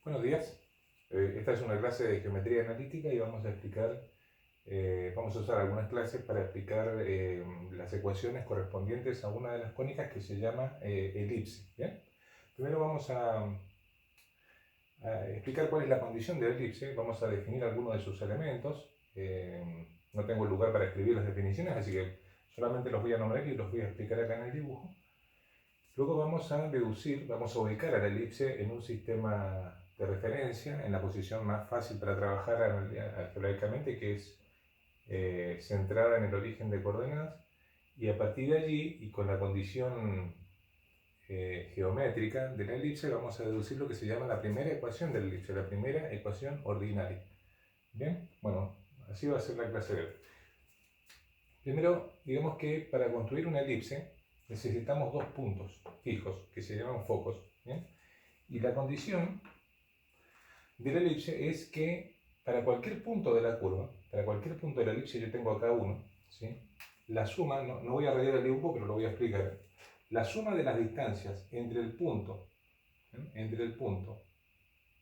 Buenos días. Esta es una clase de geometría analítica y vamos a explicar, vamos a usar algunas clases para explicar las ecuaciones correspondientes a una de las cónicas que se llama elipse. ¿Bien? Primero vamos a explicar cuál es la condición de la elipse, vamos a definir algunos de sus elementos. No tengo lugar para escribir las definiciones, así que solamente los voy a nombrar y los voy a explicar acá en el dibujo. Luego vamos a deducir, vamos a ubicar a la elipse en un sistema de referencia, en la posición más fácil para trabajar algebraicamente, que es centrada en el origen de coordenadas, y a partir de allí, y con la condición geométrica de la elipse, vamos a deducir lo que se llama la primera ecuación de la elipse, la primera ecuación ordinaria. ¿Bien? Bueno, así va a ser la clase de hoy. Primero, digamos que para construir una elipse necesitamos dos puntos fijos que se llaman focos. ¿Bien? Y la condición de la elipse es que para cualquier punto de la curva, para cualquier punto de la elipse, yo tengo acá uno, ¿sí? La suma, no voy a rayar el dibujo, pero lo voy a explicar. La suma de las distancias entre el punto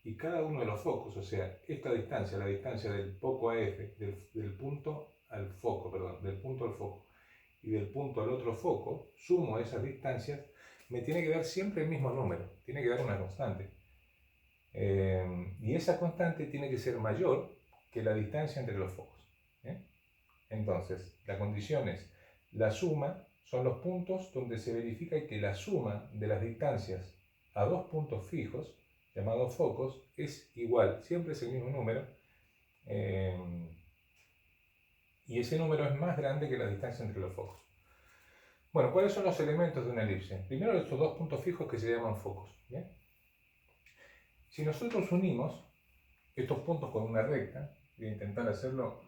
y cada uno de los focos, o sea, esta distancia, la distancia del foco a F, del punto al foco, perdón, del punto al foco y del punto al otro foco, sumo esas distancias, me tiene que dar siempre el mismo número, tiene que dar una constante. Y esa constante tiene que ser mayor que la distancia entre los focos. Entonces, la condición es, la suma son los puntos donde se verifica que la suma de las distancias a dos puntos fijos, llamados focos, es igual, siempre es el mismo número, y ese número es más grande que la distancia entre los focos. Bueno, ¿cuáles son los elementos de una elipse? Primero, estos dos puntos fijos que se llaman focos. ¿Bien? Si nosotros unimos estos puntos con una recta, voy a intentar hacerlo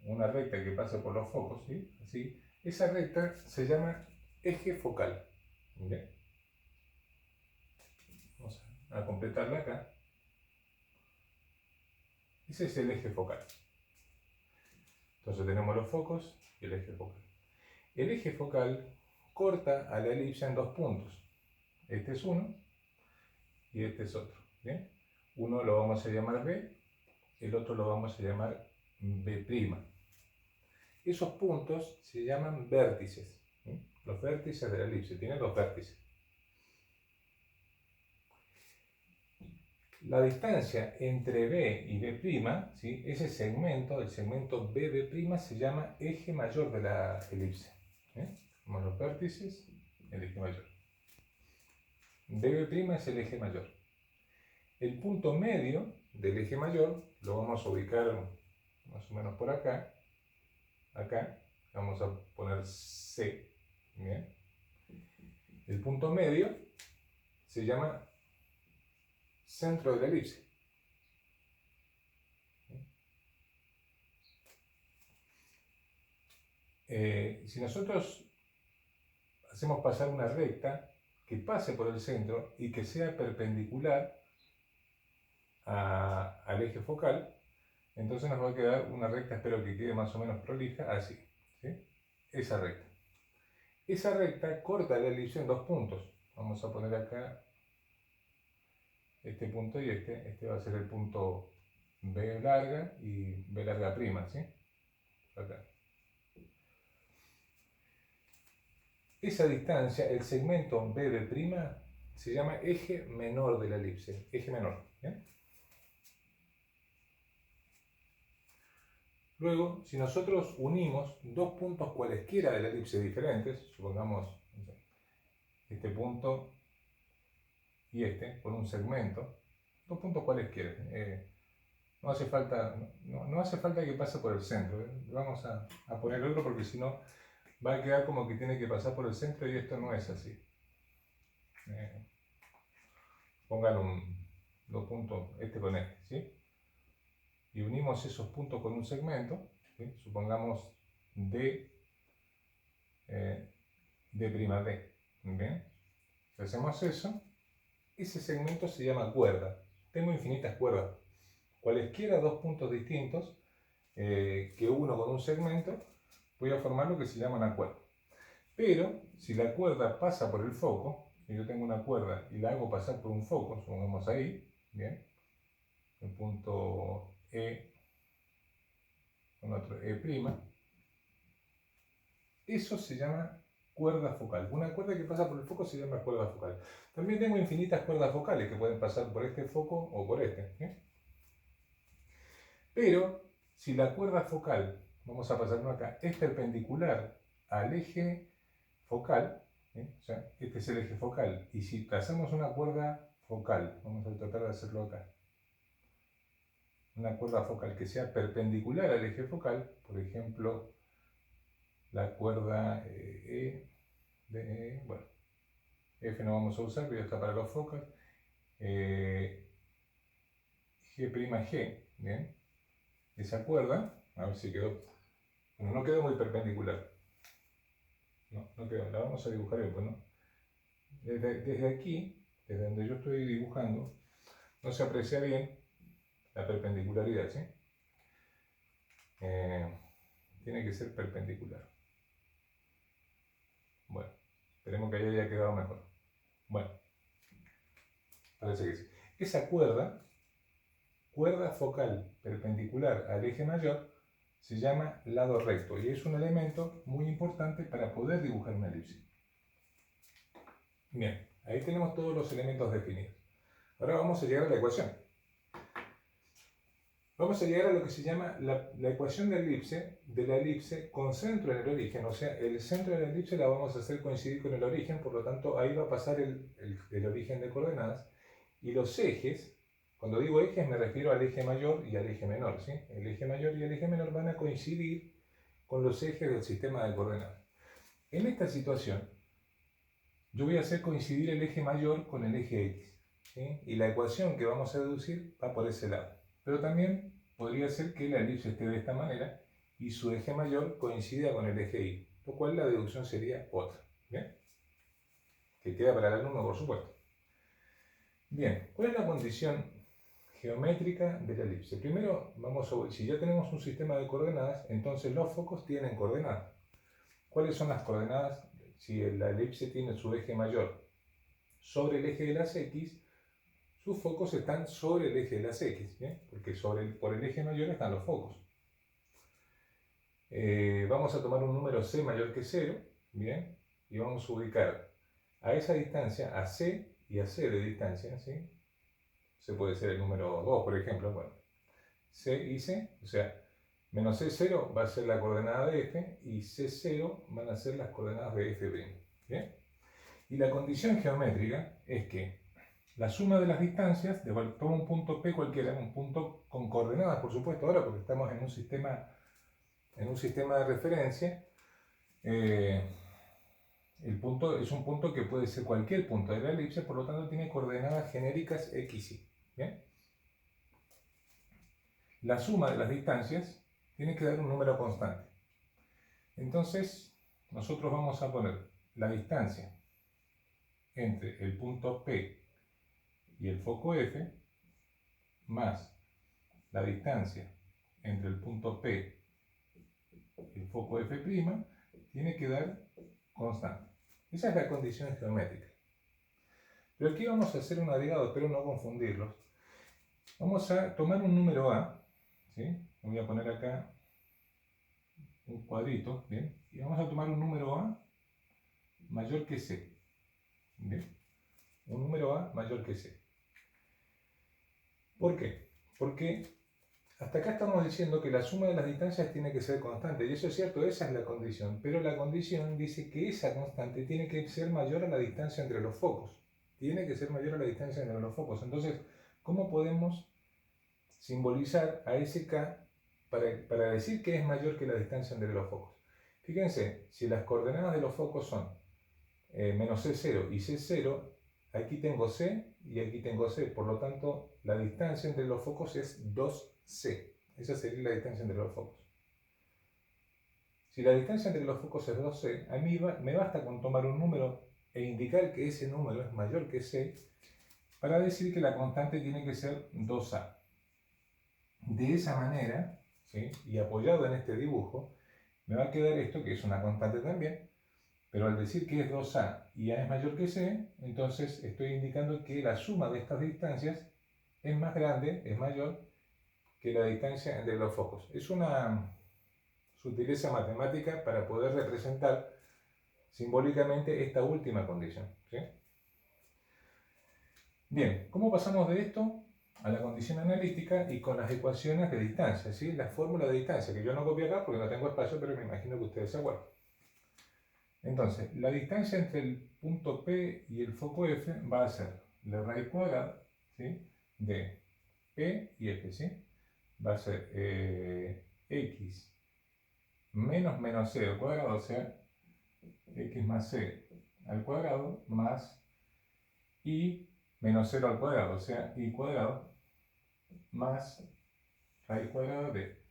una recta que pase por los focos, ¿sí? Así, esa recta se llama eje focal. ¿Bien? Vamos a completarla acá. Ese es el eje focal. Entonces tenemos los focos y el eje focal. El eje focal corta a la elipse en dos puntos. Este es uno y este es otro. ¿Bien? Uno lo vamos a llamar B, el otro lo vamos a llamar B'. Esos puntos se llaman vértices. ¿Sí? Los vértices de la elipse, tienen dos vértices. La distancia entre B y B', ¿sí? Ese segmento, el segmento BB', se llama eje mayor de la elipse. Como los vértices, el eje mayor. BB' es el eje mayor. El punto medio del eje mayor lo vamos a ubicar más o menos por acá. Acá vamos a poner C. ¿Bien? El punto medio se llama centro de la elipse. Si nosotros hacemos pasar una recta que pase por el centro y que sea perpendicular al eje focal, entonces nos va a quedar una recta, espero que quede más o menos prolija, así. ¿Sí? Esa recta. Esa recta corta la elipse en dos puntos. Vamos a poner acá este punto y este va a ser el punto B larga y B larga prima, ¿sí? Acá. Esa distancia, el segmento BB', se llama eje menor de la elipse, eje menor. ¿Bien? Luego, si nosotros unimos dos puntos cualesquiera de la elipse diferentes, supongamos este punto y con un segmento, dos puntos cualesquiera, no hace falta que pase por el centro, vamos a poner otro porque si no va a quedar como que tiene que pasar por el centro y esto no es así. Pongan dos puntos, con ¿sí? Y unimos esos puntos con un segmento, ¿sí? Supongamos D'. ¿Bien? Si hacemos eso, ese segmento se llama cuerda. Tengo infinitas cuerdas. Cualesquiera dos puntos distintos que uno con un segmento, voy a formar lo que se llama una cuerda. Pero si la cuerda pasa por el foco, que yo tengo una cuerda y la hago pasar por un foco, supongamos ahí, bien, el punto E con otro E', eso se llama cuerda focal. Una cuerda que pasa por el foco se llama cuerda focal. También tengo infinitas cuerdas focales que pueden pasar por este foco o por este. Pero si la cuerda focal, vamos a pasarlo acá, es perpendicular al eje focal, o sea, este es el eje focal, y si trazamos una cuerda focal, vamos a tratar de hacerlo acá, una cuerda focal que sea perpendicular al eje focal, por ejemplo, la cuerda bueno, F no vamos a usar, pero está para los focos, G', ¿bien? Esa cuerda, a ver si quedó, bueno, no quedó muy perpendicular, no quedó, la vamos a dibujar después, ¿no? Desde aquí, desde donde yo estoy dibujando, no se aprecia bien la perpendicularidad, ¿sí? Tiene que ser perpendicular. Bueno, esperemos que haya quedado mejor. Bueno, parece que sí. Esa cuerda focal perpendicular al eje mayor, se llama lado recto y es un elemento muy importante para poder dibujar una elipse. Bien, ahí tenemos todos los elementos definidos. Ahora vamos a llegar a la ecuación. Vamos a llegar a lo que se llama la ecuación de la elipse con centro en el origen. O sea, el centro de la elipse la vamos a hacer coincidir con el origen, por lo tanto ahí va a pasar el origen de coordenadas. Y los ejes, cuando digo ejes me refiero al eje mayor y al eje menor, ¿sí? El eje mayor y el eje menor van a coincidir con los ejes del sistema de coordenadas. En esta situación, yo voy a hacer coincidir el eje mayor con el eje X, ¿sí? Y la ecuación que vamos a deducir va por ese lado. Pero también podría ser que la elipse esté de esta manera y su eje mayor coincida con el eje Y, lo cual la deducción sería otra, ¿bien? Que queda para el alumno, por supuesto. Bien, ¿cuál es la condición geométrica de la elipse? Primero, si ya tenemos un sistema de coordenadas, entonces los focos tienen coordenadas. ¿Cuáles son las coordenadas? Si la elipse tiene su eje mayor sobre el eje de las X, sus focos están sobre el eje de las X, ¿bien? Porque por el eje mayor están los focos. Vamos a tomar un número C mayor que 0, ¿bien? Y vamos a ubicar a esa distancia, a C y a C de distancia, ¿sí? C puede ser el número 2, por ejemplo, bueno. C y C, o sea, menos C0 va a ser la coordenada de F y C0 van a ser las coordenadas de F', ¿bien? Y la condición geométrica es que la suma de las distancias, tomo un punto P cualquiera, un punto con coordenadas, por supuesto, ahora porque estamos en un sistema de referencia, el punto es un punto que puede ser cualquier punto de la elipse, por lo tanto tiene coordenadas genéricas X, Y, ¿bien? La suma de las distancias tiene que dar un número constante. Entonces, nosotros vamos a poner la distancia entre el punto P y el foco F, más la distancia entre el punto P y el foco F', tiene que dar constante. Esa es la condición geométrica. Pero aquí vamos a hacer un agregado, espero no confundirlos. Vamos a tomar un número A, ¿sí? Voy a poner acá un cuadrito, ¿bien? Y vamos a tomar un número A mayor que C, ¿bien? Un número A mayor que C. ¿Por qué? Porque hasta acá estamos diciendo que la suma de las distancias tiene que ser constante, y eso es cierto, esa es la condición, pero la condición dice que esa constante tiene que ser mayor a la distancia entre los focos. Tiene que ser mayor a la distancia entre los focos. Entonces, ¿cómo podemos simbolizar a ese K para decir que es mayor que la distancia entre los focos? Fíjense, si las coordenadas de los focos son menos C0 y C0, aquí tengo C y aquí tengo C, por lo tanto la distancia entre los focos es 2C. Esa sería la distancia entre los focos. Si la distancia entre los focos es 2C, a mí me basta con tomar un número e indicar que ese número es mayor que C para decir que la constante tiene que ser 2A. De esa manera, ¿sí? Y apoyado en este dibujo, me va a quedar esto que es una constante también, Pero al decir que es 2A y A es mayor que C, entonces estoy indicando que la suma de estas distancias es más grande, es mayor que la distancia entre los focos. Es una sutileza matemática para poder representar simbólicamente esta última condición, ¿sí? Bien, ¿cómo pasamos de esto a la condición analítica y con las ecuaciones de distancia, ¿sí? La fórmula de distancia, que yo no copié acá porque no tengo espacio, pero me imagino que ustedes se acuerdan. Entonces, la distancia entre el punto P y el foco F va a ser la raíz cuadrada, ¿sí?, de P y F, ¿sí? Va a ser x menos c al cuadrado, o sea, x más c al cuadrado, más y menos 0 al cuadrado, o sea, y cuadrado, más raíz cuadrada de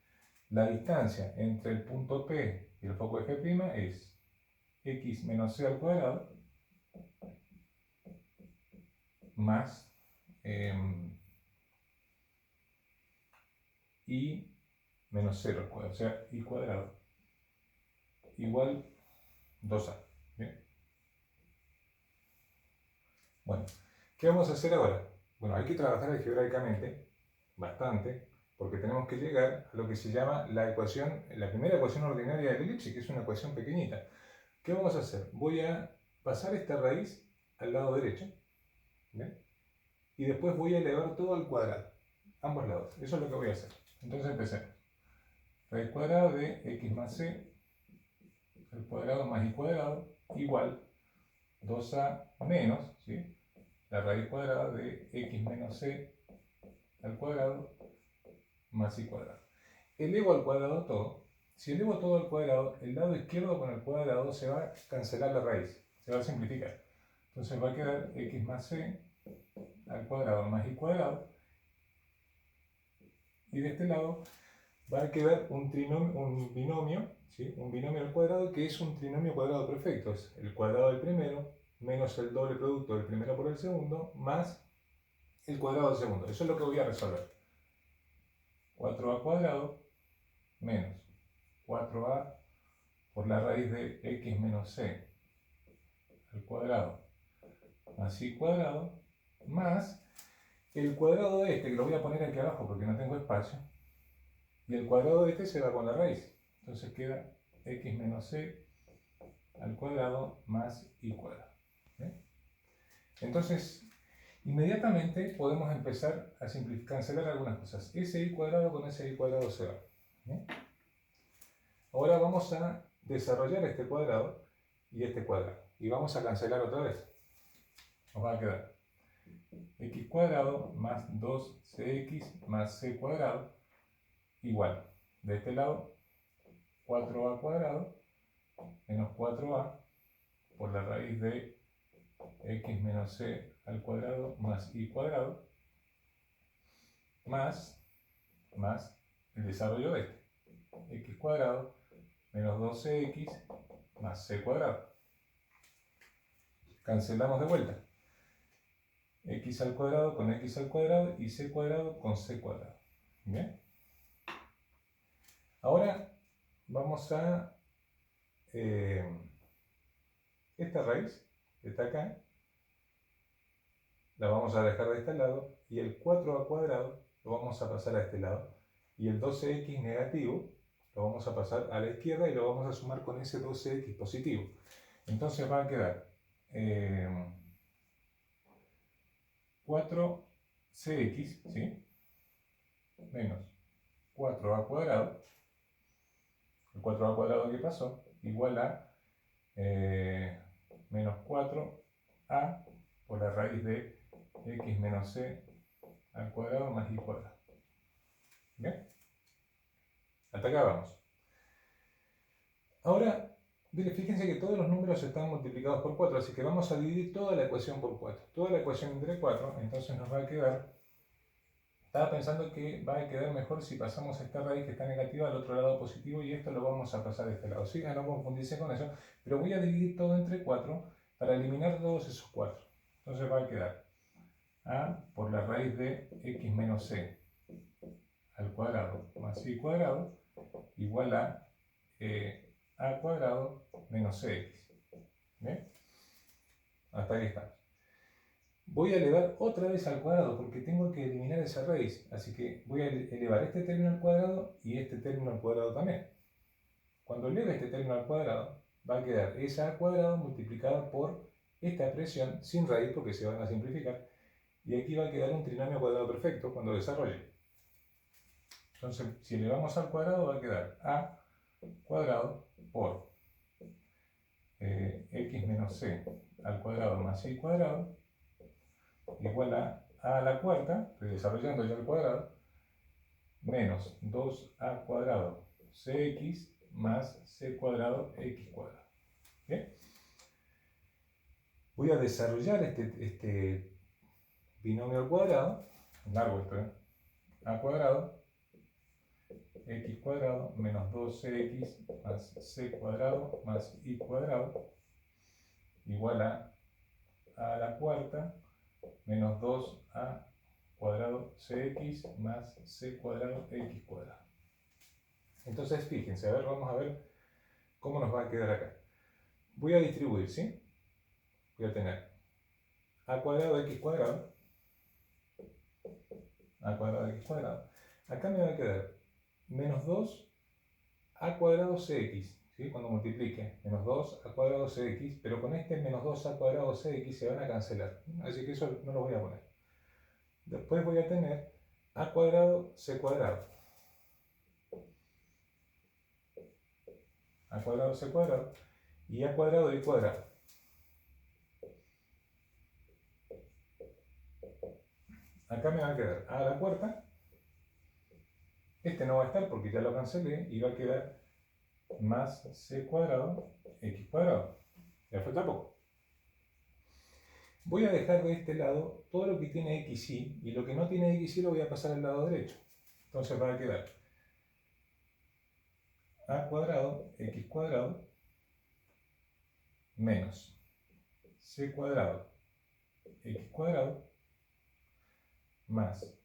la distancia entre el punto P y el foco F' es x menos c al cuadrado más y menos 0 al cuadrado, o sea, y cuadrado igual 2a. ¿Bien? Bueno, ¿qué vamos a hacer ahora? Bueno, hay que trabajar algebraicamente bastante, porque tenemos que llegar a lo que se llama la ecuación, la primera ecuación ordinaria de la elipse, que es una ecuación pequeñita. ¿Qué vamos a hacer? Voy a pasar esta raíz al lado derecho, ¿bien?, y después voy a elevar todo al cuadrado, ambos lados. Eso es lo que voy a hacer. Entonces empecemos. Raíz cuadrada de x más c al cuadrado más y cuadrado igual 2a menos, ¿sí?, la raíz cuadrada de x menos c al cuadrado más y cuadrado. Elevo al cuadrado todo. Si elevo todo al cuadrado, el lado izquierdo con el cuadrado se va a cancelar la raíz, se va a simplificar. Entonces va a quedar x más c al cuadrado más y cuadrado. Y de este lado va a quedar un binomio, ¿sí?, un binomio al cuadrado que es un trinomio cuadrado perfecto. Es el cuadrado del primero menos el doble producto del primero por el segundo más el cuadrado del segundo. Eso es lo que voy a resolver. 4a cuadrado menos 4a por la raíz de x menos c al cuadrado más y cuadrado más el cuadrado de este, que lo voy a poner aquí abajo porque no tengo espacio, y el cuadrado de este se va con la raíz. Entonces queda x menos c al cuadrado más y cuadrado. ¿Bien? Entonces, inmediatamente podemos empezar a cancelar algunas cosas. Ese y cuadrado con ese y cuadrado se va. ¿Bien? Ahora vamos a desarrollar este cuadrado y este cuadrado. Y vamos a cancelar otra vez. Nos va a quedar x cuadrado más 2cx más c cuadrado igual. De este lado, 4a cuadrado menos 4a por la raíz de x menos c al cuadrado más y cuadrado más el desarrollo de este. X cuadrado menos 12x más c cuadrado. Cancelamos de vuelta. X al cuadrado con x al cuadrado y c cuadrado con c cuadrado. ¿Bien? Ahora vamos a esta raíz que está acá, la vamos a dejar de este lado, y el 4a cuadrado lo vamos a pasar a este lado, y el 12x negativo lo vamos a pasar a la izquierda y lo vamos a sumar con ese 12x positivo. Entonces va a quedar 4cx, ¿sí?, menos 4a cuadrado, el 4a cuadrado que pasó, igual a menos 4a por la raíz de x menos c al cuadrado más y cuadrado. ¿Bien? Hasta acá vamos. Ahora, fíjense que todos los números están multiplicados por 4, así que vamos a dividir toda la ecuación por 4. Toda la ecuación entre 4, entonces nos va a quedar... Estaba pensando que va a quedar mejor si pasamos esta raíz que está negativa al otro lado positivo y esto lo vamos a pasar a este lado. ¿Sí? No confundirse con eso, pero voy a dividir todo entre 4 para eliminar todos esos 4. Entonces va a quedar a por la raíz de x menos c al cuadrado más y cuadrado igual a cuadrado menos cx. ¿Bien? Hasta ahí estamos. Voy a elevar otra vez al cuadrado porque tengo que eliminar esa raíz. Así que voy a elevar este término al cuadrado y este término al cuadrado también. Cuando eleve este término al cuadrado, va a quedar esa a cuadrado multiplicada por esta expresión sin raíz porque se van a simplificar. Y aquí va a quedar un trinomio cuadrado perfecto cuando desarrolle. Entonces, si elevamos al cuadrado, va a quedar a cuadrado por x menos c al cuadrado más y cuadrado igual a la cuarta, estoy desarrollando ya el cuadrado, menos 2a cuadrado cx más c cuadrado x cuadrado. ¿Bien? Voy a desarrollar este binomio al cuadrado, largo esto, a cuadrado x cuadrado menos 2cx más c cuadrado más y cuadrado igual a la cuarta menos 2a cuadrado cx más c cuadrado x cuadrado. Entonces fíjense, a ver, vamos a ver cómo nos va a quedar acá. Voy a distribuir, ¿sí? Voy a tener a cuadrado x cuadrado, a cuadrado x cuadrado. Acá me va a quedar menos 2a cuadrado cx, ¿sí? Cuando multiplique, menos 2a cuadrado cx, pero con este menos 2a cuadrado cx se van a cancelar, así que eso no lo voy a poner. Después voy a tener a cuadrado c cuadrado, a cuadrado c cuadrado y a cuadrado y cuadrado. Acá me va a quedar a la cuarta, este no va a estar porque ya lo cancelé y va a quedar más c cuadrado x cuadrado. Ya falta poco. Voy a dejar de este lado todo lo que tiene xy y lo que no tiene xy lo voy a pasar al lado derecho. Entonces va a quedar a cuadrado x cuadrado menos c cuadrado x cuadrado más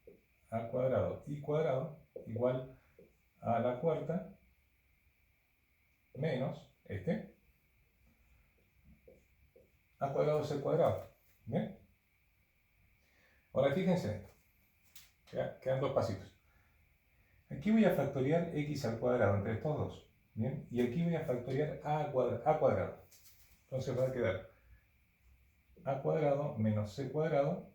a cuadrado y cuadrado igual a la cuarta menos a cuadrado c cuadrado. ¿Bien? Ahora fíjense en esto. Quedan dos pasitos. Aquí voy a factoriar x al cuadrado entre estos dos. ¿Bien? Y aquí voy a factoriar a cuadrado. Entonces va a quedar a cuadrado menos c cuadrado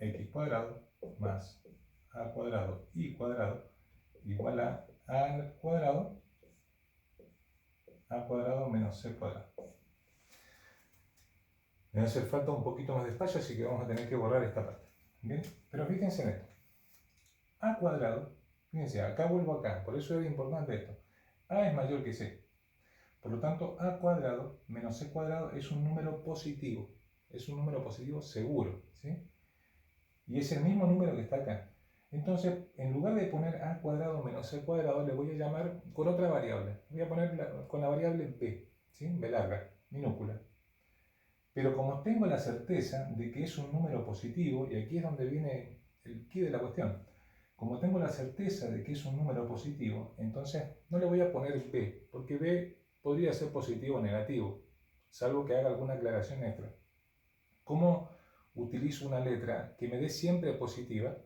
x cuadrado más a cuadrado y cuadrado igual a al cuadrado menos c cuadrado. Me va a hacer falta un poquito más de espacio, así que vamos a tener que borrar esta parte. ¿Bien? Pero fíjense en esto. A cuadrado, fíjense, acá vuelvo acá, por eso es importante esto. A es mayor que c. Por lo tanto, a cuadrado menos c cuadrado es un número positivo. Es un número positivo seguro, ¿sí? Y es el mismo número que está acá. Entonces, en lugar de poner a cuadrado menos c cuadrado, le voy a llamar con otra variable. Voy a poner con la variable b, ¿sí? B larga, minúscula. Pero como tengo la certeza de que es un número positivo, y aquí es donde viene el quid de la cuestión, como tengo la certeza de que es un número positivo, entonces no le voy a poner b, porque b podría ser positivo o negativo, salvo que haga alguna aclaración extra. ¿Cómo utilizo una letra que me dé siempre positiva,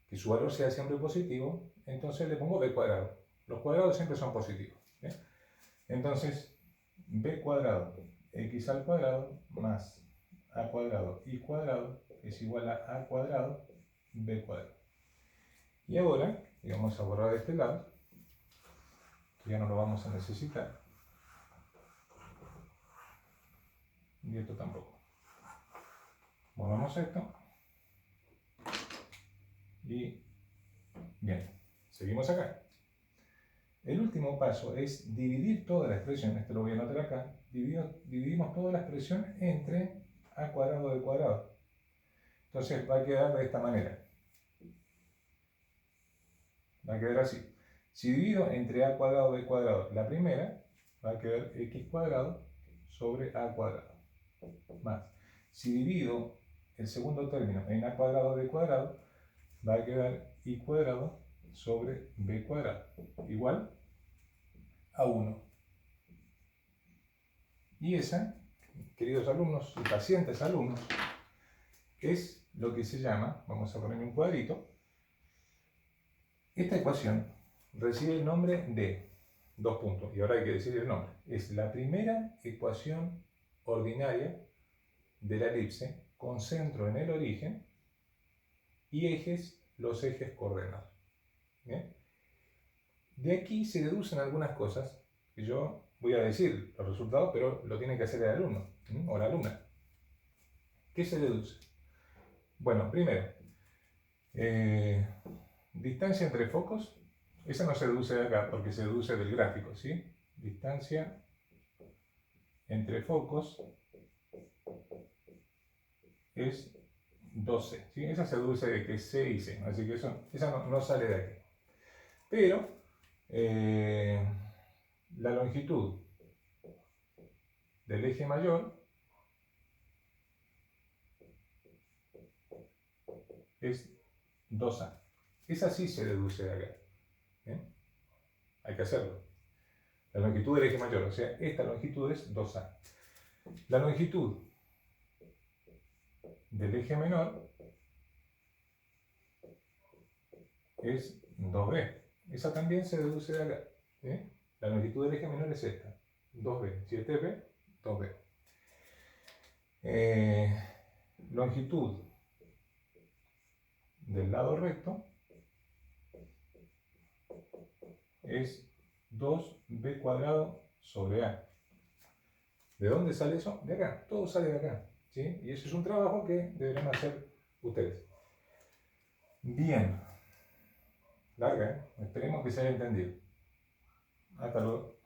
que su valor sea siempre positivo? Entonces le pongo b cuadrado. Los cuadrados siempre son positivos. ¿Bien? Entonces, b cuadrado x al cuadrado más a cuadrado y cuadrado es igual a cuadrado b cuadrado. Y ahora, y vamos a borrar este lado, que ya no lo vamos a necesitar. Y esto tampoco. Borramos esto. Y bien, seguimos acá. El último paso es dividir toda la expresión, esto lo voy a anotar acá, dividimos toda la expresión entre a cuadrado de cuadrado. Entonces va a quedar de esta manera. Va a quedar así. Si divido entre a cuadrado b cuadrado la primera, va a quedar x cuadrado sobre a cuadrado. Más. Si divido el segundo término en a cuadrado b cuadrado, va a quedar y cuadrado sobre b cuadrado. Igual a 1. Y esa, queridos alumnos y pacientes alumnos, es lo que se llama, vamos a poner un cuadrito, esta ecuación recibe el nombre de dos puntos, y ahora hay que decir el nombre. Es la primera ecuación ordinaria de la elipse con centro en el origen y ejes, los ejes coordenados. ¿Bien? De aquí se deducen algunas cosas que yo voy a decir los resultados, pero lo tiene que hacer el alumno o la alumna. ¿Qué se deduce? Bueno, primero, distancia entre focos. Esa no se deduce de acá porque se deduce del gráfico, ¿sí? Distancia entre focos es 12, ¿sí? Esa se deduce de que es C y C, así que esa no sale de aquí. Pero la longitud del eje mayor es 2A. Esa sí se deduce de acá. ¿Bien? Hay que hacerlo. La longitud del eje mayor, o sea, esta longitud es 2A. La longitud del eje menor es 2B. Esa también se deduce de acá. ¿Sí? La longitud del eje menor es esta, 2B. Si este es B, 2B. Longitud del lado recto es 2B cuadrado sobre A. ¿De dónde sale eso? De acá. Todo sale de acá. ¿Sí? Y eso es un trabajo que deberán hacer ustedes. Bien. Larga, ¿eh? Esperemos que se haya entendido. Hasta luego.